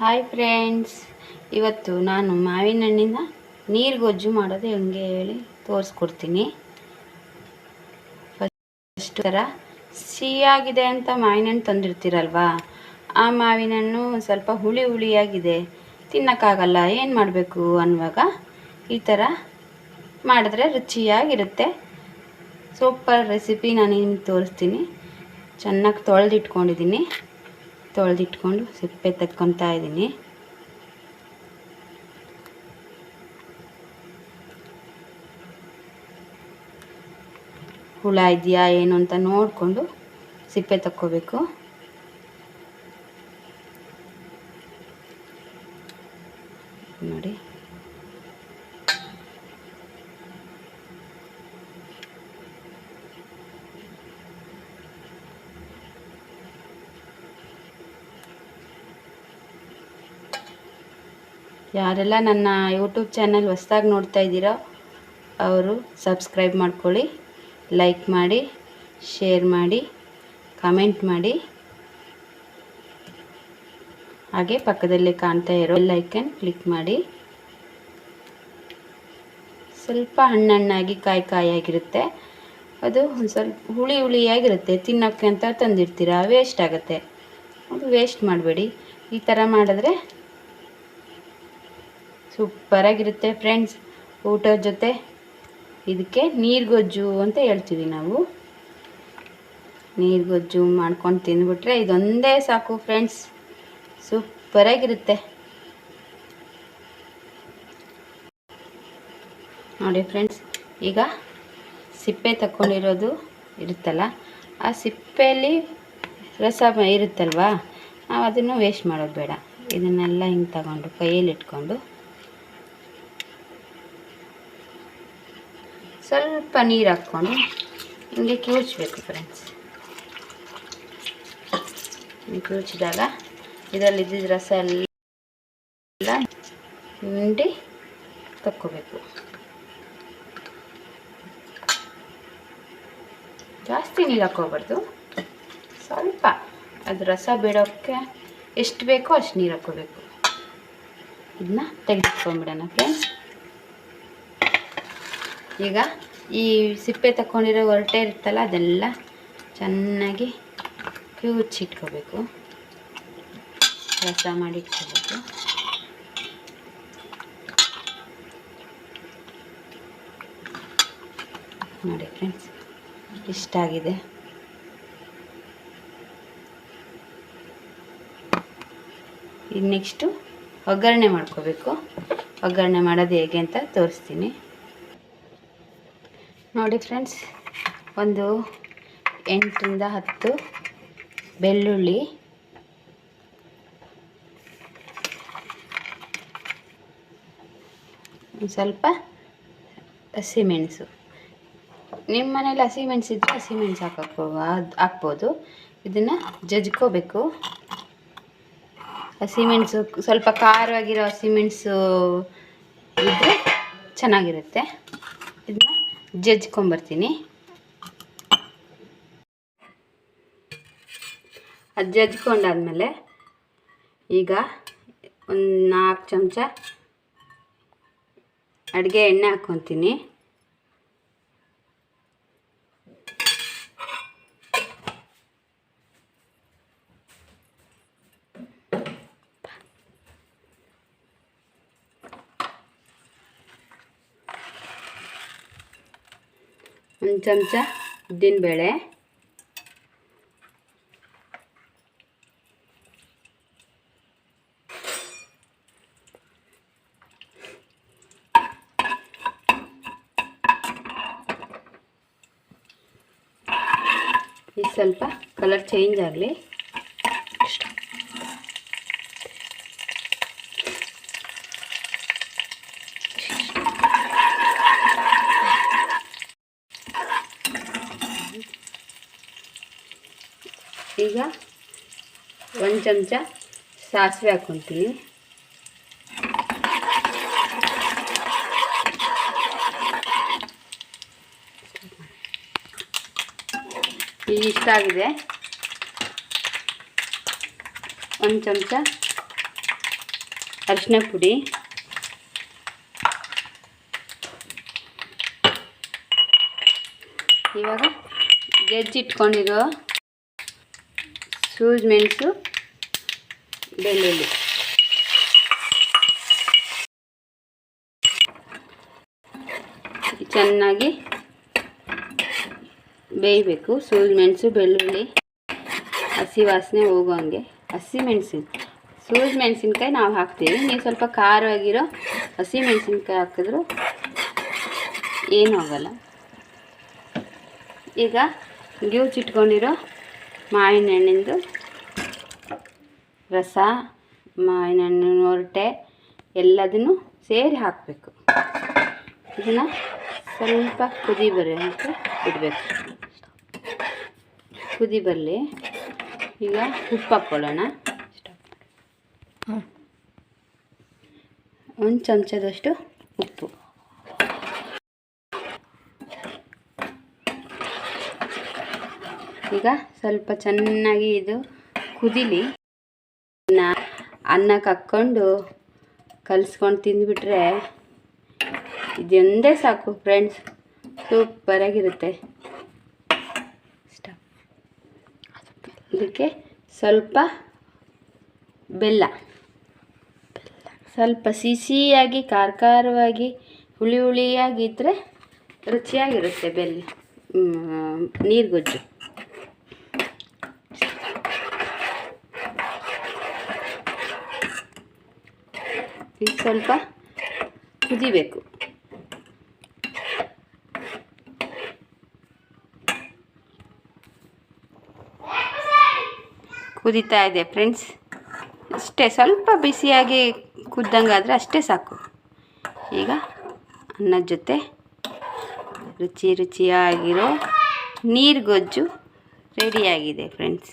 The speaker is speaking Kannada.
ಹಾಯ್ ಫ್ರೆಂಡ್ಸ್, ಇವತ್ತು ನಾನು ಮಾವಿನ ಹಣ್ಣಿನ ನೀರು ಗೊಜ್ಜು ಮಾಡೋದು ಹೆಂಗೆ ಹೇಳಿ ತೋರಿಸ್ಕೊಡ್ತೀನಿ. ಫಸ್ಟ್ ಥರ ಸಿಹಿಯಾಗಿದೆ ಅಂತ ಮಾವಿನ ಹಣ್ಣು ತಂದಿರ್ತೀರಲ್ವಾ, ಆ ಮಾವಿನ ಹಣ್ಣು ಸ್ವಲ್ಪ ಹುಳಿ ಹುಳಿಯಾಗಿದೆ, ತಿನ್ನೋಕ್ಕಾಗಲ್ಲ, ಏನು ಮಾಡಬೇಕು ಅನ್ನುವಾಗ ಈ ಥರ ಮಾಡಿದ್ರೆ ರುಚಿಯಾಗಿರುತ್ತೆ. ಸೂಪರ್ ರೆಸಿಪಿ ನಾನು ನಿಮ್ಗೆ ತೋರಿಸ್ತೀನಿ. ಚೆನ್ನಾಗಿ ತೊಳೆದಿಟ್ಕೊಂಡಿದ್ದೀನಿ. ತೊಳೆದಿಟ್ಕೊಂಡು ಸಿಪ್ಪೆ ತೆಕ್ಕೊತಾ ಇದ್ದೀನಿ. ಹುಳ ಇದೆಯಾ ಏನು ಅಂತ ನೋಡಿಕೊಂಡು ಸಿಪ್ಪೆ ತಕ್ಕೋಬೇಕು. ನೋಡಿ, ಯಾರೆಲ್ಲ ನನ್ನ ಯೂಟ್ಯೂಬ್ ಚಾನಲ್ ಹೊಸದಾಗಿ ನೋಡ್ತಾ ಇದ್ದೀರೋ ಅವರು ಸಬ್ಸ್ಕ್ರೈಬ್ ಮಾಡ್ಕೊಳ್ಳಿ, ಲೈಕ್ ಮಾಡಿ, ಶೇರ್ ಮಾಡಿ, ಕಮೆಂಟ್ ಮಾಡಿ. ಹಾಗೆ ಪಕ್ಕದಲ್ಲಿ ಕಾಣ್ತಾ ಇರೋ ಬೆಲ್ ಐಕನ್ ಕ್ಲಿಕ್ ಮಾಡಿ. ಸ್ವಲ್ಪ ಹಣ್ಣಾಗಿ ಕಾಯಿಯಾಗಿರುತ್ತೆ, ಅದು ಒಂದು ಸ್ವಲ್ಪ ಹುಳಿ ಹುಳಿಯಾಗಿರುತ್ತೆ. ತಿನ್ನೋಕ್ಕೆ ಅಂತ ತಂದಿರ್ತೀರ, ವೇಸ್ಟ್ ಆಗುತ್ತೆ. ಅದು ವೇಸ್ಟ್ ಮಾಡಬೇಡಿ. ಈ ಥರ ಮಾಡಿದ್ರೆ ಸೂಪರಾಗಿರುತ್ತೆ ಫ್ರೆಂಡ್ಸ್. ಊಟದ ಜೊತೆ ಇದಕ್ಕೆ ನೀರು ಗೊಜ್ಜು ಅಂತ ಹೇಳ್ತೀವಿ ನಾವು. ನೀರು ಗೊಜ್ಜು ಮಾಡ್ಕೊಂಡು ತಿಂದುಬಿಟ್ರೆ ಇದೊಂದೇ ಸಾಕು ಫ್ರೆಂಡ್ಸ್, ಸೂಪರಾಗಿರುತ್ತೆ. ನೋಡಿ ಫ್ರೆಂಡ್ಸ್, ಈಗ ಸಿಪ್ಪೆ ತಗೊಂಡಿರೋದು ಇರುತ್ತಲ್ಲ, ಆ ಸಿಪ್ಪೆಯಲ್ಲಿ ರಸ ಇರುತ್ತಲ್ವಾ, ನಾವು ಅದನ್ನು ವೇಸ್ಟ್ ಮಾಡೋದು ಬೇಡ. ಇದನ್ನೆಲ್ಲ ಹಿಂಗೆ ತಗೊಂಡು ಕೈಯಲ್ಲಿ ಇಟ್ಕೊಂಡು ಸ್ವಲ್ಪ ನೀರು ಹಾಕ್ಕೊಂಡು ಹಿಂಗೆ ಕಿವುಚಬೇಕು ಫ್ರೆಂಡ್ಸ್. ಕಿವುಚಿದಾಗ ಇದರಲ್ಲಿ ಇದ್ದಿದ್ದ ರಸ ಎಲ್ಲ ಹಿಂಡಿ ತಕ್ಕೋಬೇಕು. ಜಾಸ್ತಿ ನೀರು ಹಾಕ್ಕೋಬಾರ್ದು, ಸ್ವಲ್ಪ ಅದು ರಸ ಬಿಡೋಕ್ಕೆ ಎಷ್ಟು ಬೇಕೋ ಅಷ್ಟು ನೀರು ಹಾಕ್ಕೋಬೇಕು. ಇದನ್ನ ತೆಗೆದುಕೊಂಡ್ಬಿಡೋಣ ಫ್ರೆಂಡ್ಸ್. ಈಗ ಈ ಸಿಪ್ಪೆ ತಗೊಂಡಿರೋ ಹೊರಟೆ ಇರುತ್ತಲ್ಲ, ಅದೆಲ್ಲ ಚೆನ್ನಾಗಿ ಕಿವುಚಿಟ್ಕೋಬೇಕು, ರಸ ಮಾಡಿ ಇಟ್ಕೋಬೇಕು. ನೋಡಿ ಫ್ರೆಂಡ್ಸ್, ಇಷ್ಟ ಆಗಿದೆ. ಈಗ ನೆಕ್ಸ್ಟು ಒಗ್ಗರಣೆ ಮಾಡ್ಕೋಬೇಕು. ಒಗ್ಗರಣೆ ಮಾಡೋದು ಹೇಗೆ ಅಂತ ತೋರಿಸ್ತೀನಿ. ನೋಡಿ ಫ್ರೆಂಡ್ಸ್, ಒಂದು 8ರಿಂದ 10 ಬೆಳ್ಳುಳ್ಳಿ, ಒಂದು ಸ್ವಲ್ಪ ಹಸಿಮೆಣಸು. ನಿಮ್ಮ ಮನೇಲಿ ಹಸಿಮೆಣಸು ಇದ್ದರೆ ಹಸಿಮೆಣಸು ಹಾಕ್ಬೋದು. ಇದನ್ನು ಜಜ್ಕೋಬೇಕು. ಹಸಿಮೆಣಸು ಸ್ವಲ್ಪ ಖಾರವಾಗಿರೋ ಹಸಿಮೆಣಸು ಇದ್ದರೆ ಚೆನ್ನಾಗಿರುತ್ತೆ. ಇದನ್ನ ಜಜ್ಕೊಂಬರ್ತೀನಿ. ಅದು ಜಜ್ಕೊಂಡಾದ್ಮೇಲೆ ಈಗ ಒಂದು 4 ಚಮಚ ಅಡುಗೆ ಎಣ್ಣೆ ಹಾಕ್ಕೊತೀನಿ. ಒಂದು ಚಮಚ ಉದ್ದಿನಬೇಳೆ, ಇದು ಸ್ವಲ್ಪ ಕಲರ್ ಚೇಂಜ್ ಆಗಲಿ. ಈಗ 1 ಚಮಚ ಸಾಸಿವೆ ಹಾಕ್ಕೊತೀನಿ. ಈಗ ಇಷ್ಟ ಆಗಿದೆ. 1 ಚಮಚ ಅರಿಶಿನ ಪುಡಿ, ಇವಾಗ ಜಜ್ಜಿಟ್ಕೊಂಡಿರೋ ಸೂಜಿ ಮೆಣಸು, ಬೆಳ್ಳುಳ್ಳಿ, ಚೆನ್ನಾಗಿ ಬೇಯಬೇಕು. ಸೂಜಿ ಮೆಣಸು ಬೆಳ್ಳುಳ್ಳಿ ಹಸಿ ವಾಸನೆ ಹೋಗೋಂಗೆ. ಸೂಜಿ ಮೆಣಸಿನ್ಕಾಯಿ ನಾವು ಹಾಕ್ತೀವಿ, ನೀವು ಸ್ವಲ್ಪ ಖಾರವಾಗಿರೋ ಹಸಿ ಮೆಣಸಿನ್ಕಾಯಿ ಹಾಕಿದ್ರು ಏನೂ ಆಗೋಲ್ಲ. ಈಗ ಗಿವ್ಚಿಟ್ಕೊಂಡಿರೋ ಮಾವಿನ ಹಣ್ಣಿಂದು ರಸ, ಮಾವಿನ ಹಣ್ಣು ಹೊರಟೆ ಎಲ್ಲದನ್ನು ಸೇರಿ ಹಾಕಬೇಕು. ಇದನ್ನು ಸ್ವಲ್ಪ ಕುದಿ ಬರೋಂತ ಬಿಡಬೇಕು. ಕುದಿ ಬರಲಿ. ಈಗ ಉಪ್ಪು ಹಾಕ್ಕೊಳ್ಳೋಣ. ಒಂದು ಚಮಚದಷ್ಟು ಉಪ್ಪು. ಈಗ ಸ್ವಲ್ಪ ಚೆನ್ನಾಗಿ ಇದು ಕುದಿಲಿ. ಅನ್ನಕ್ಕೆ ಹಾಕ್ಕೊಂಡು ಕಲಿಸ್ಕೊಂಡು ತಿಂದುಬಿಟ್ರೆ ಇದೊಂದೇ ಸಾಕು ಫ್ರೆಂಡ್ಸ್, ಸೂಪರಾಗಿರುತ್ತೆ. ಇದಕ್ಕೆ ಸ್ವಲ್ಪ ಬೆಲ್ಲ, ಸ್ವಲ್ಪ ಸಿಹಿಯಾಗಿ ಖಾರವಾಗಿ ಹುಳಿಯಾಗಿದ್ದರೆ ರುಚಿಯಾಗಿರುತ್ತೆ ಬೆಲ್ಲ ನೀರುಗೊಜ್ಜು. ಇದು ಸ್ವಲ್ಪ ಕುದಿಬೇಕು. ಕುದೀತಾ ಇದೆ ಫ್ರೆಂಡ್ಸ್. ಅಷ್ಟೇ, ಸ್ವಲ್ಪ ಬಿಸಿಯಾಗಿ ಕುದ್ದಂಗಾದರೆ ಅಷ್ಟೇ ಸಾಕು. ಈಗ ಅನ್ನದ ಜೊತೆ ರುಚಿಯಾಗಿರೋ ನೀರುಗೊಜ್ಜು ರೆಡಿಯಾಗಿದೆ ಫ್ರೆಂಡ್ಸ್.